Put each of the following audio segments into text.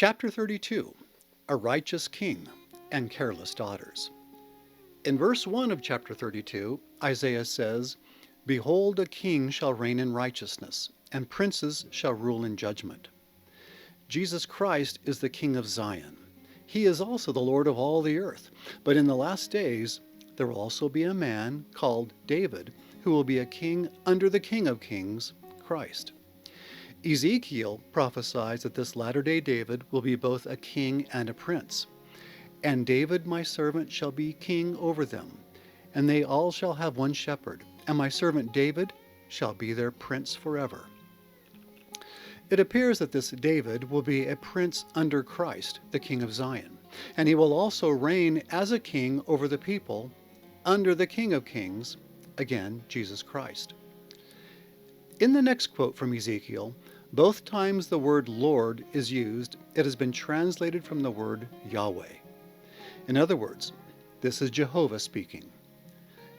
Chapter 32, A Righteous King and Careless Daughters. In verse 1 of chapter 32, Isaiah says, "Behold, a king shall reign in righteousness, and princes shall rule in judgment." Jesus Christ is the King of Zion. He is also the Lord of all the earth. But in the last days, there will also be a man called David, who will be a king under the King of Kings, Christ. Ezekiel prophesies that this latter-day David will be both a king and a prince. "And David my servant shall be king over them, and they all shall have one shepherd, and my servant David shall be their prince forever." It appears that this David will be a prince under Christ, the King of Zion, and he will also reign as a king over the people under the King of Kings, again, Jesus Christ. In the next quote from Ezekiel, both times the word Lord is used, it has been translated from the word Yahweh. In other words, this is Jehovah speaking.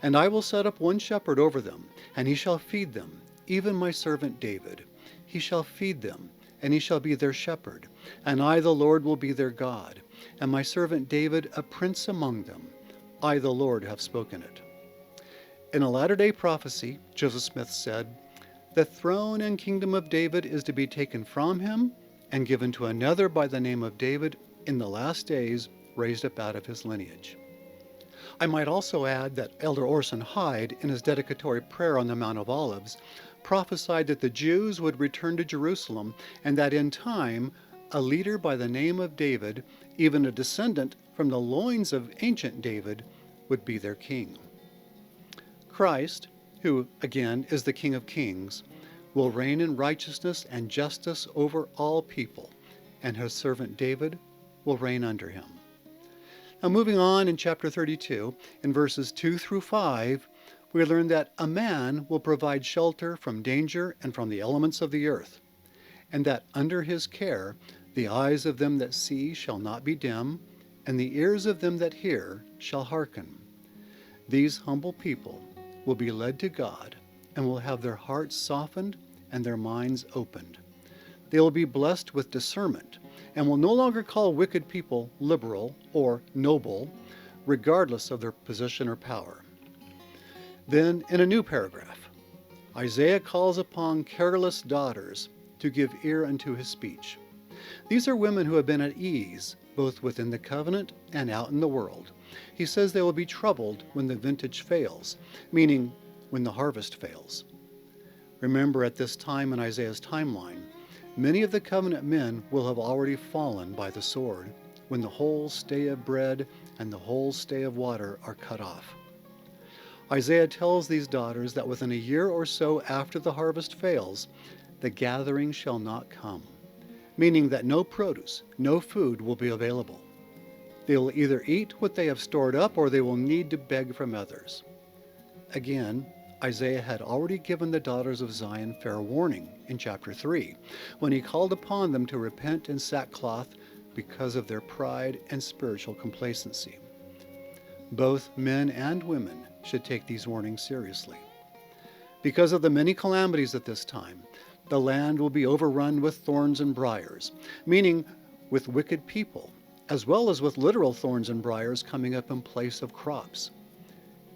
"And I will set up one shepherd over them, and he shall feed them, even my servant David. He shall feed them, and he shall be their shepherd. And I, the Lord, will be their God, and my servant David a prince among them. I, the Lord, have spoken it." In a latter-day prophecy, Joseph Smith said, "The throne and kingdom of David is to be taken from him and given to another by the name of David in the last days, raised up out of his lineage." I might also add that Elder Orson Hyde, in his dedicatory prayer on the Mount of Olives, prophesied that the Jews would return to Jerusalem and that in time a leader by the name of David, even a descendant from the loins of ancient David, would be their king. Christ, who again is the King of Kings, will reign in righteousness and justice over all people, and his servant David will reign under him. Now, moving on in chapter 32, in verses 2 through 5, we learn that a man will provide shelter from danger and from the elements of the earth, and that under his care the eyes of them that see shall not be dim, and the ears of them that hear shall hearken. These humble people will be led to God and will have their hearts softened and their minds opened. They will be blessed with discernment and will no longer call wicked people liberal or noble, regardless of their position or power. Then, in a new paragraph, Isaiah calls upon careless daughters to give ear unto his speech. These are women who have been at ease, both within the covenant and out in the world. He says they will be troubled when the vintage fails, meaning when the harvest fails. Remember, at this time in Isaiah's timeline, many of the covenant men will have already fallen by the sword when the whole stay of bread and the whole stay of water are cut off. Isaiah tells these daughters that within a year or so after the harvest fails, the gathering shall not come, meaning that no produce, no food will be available. They will either eat what they have stored up or they will need to beg from others. Again, Isaiah had already given the daughters of Zion fair warning in chapter 3, when he called upon them to repent in sackcloth because of their pride and spiritual complacency. Both men and women should take these warnings seriously. Because of the many calamities at this time, the land will be overrun with thorns and briars, meaning with wicked people, as well as with literal thorns and briars coming up in place of crops.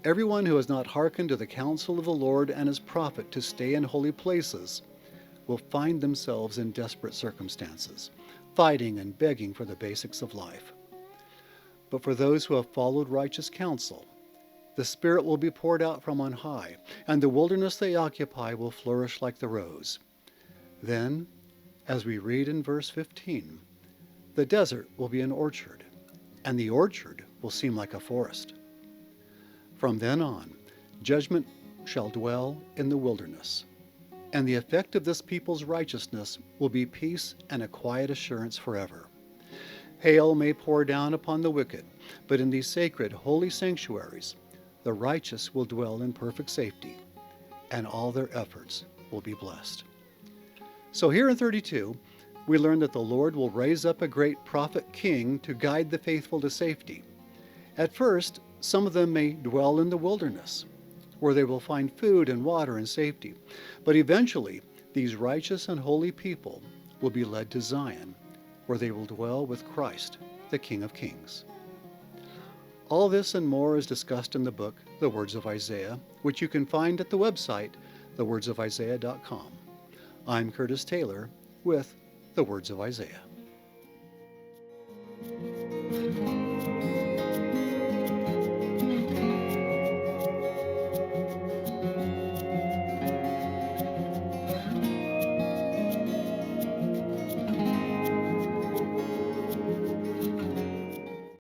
Everyone who has not hearkened to the counsel of the Lord and his prophet to stay in holy places will find themselves in desperate circumstances, fighting and begging for the basics of life. But for those who have followed righteous counsel, the Spirit will be poured out from on high, and the wilderness they occupy will flourish like the rose. Then, as we read in verse 15, the desert will be an orchard, and the orchard will seem like a forest. From then on, judgment shall dwell in the wilderness, and the effect of this people's righteousness will be peace and a quiet assurance forever. Hail may pour down upon the wicked, but in these sacred, holy sanctuaries, the righteous will dwell in perfect safety, and all their efforts will be blessed. So here in 32, we learn that the Lord will raise up a great prophet king to guide the faithful to safety. At first, some of them may dwell in the wilderness, where they will find food and water and safety. But eventually, these righteous and holy people will be led to Zion, where they will dwell with Christ, the King of Kings. All this and more is discussed in the book, The Words of Isaiah, which you can find at the website, thewordsofisaiah.com. I'm Curtis Taylor with The Words of Isaiah.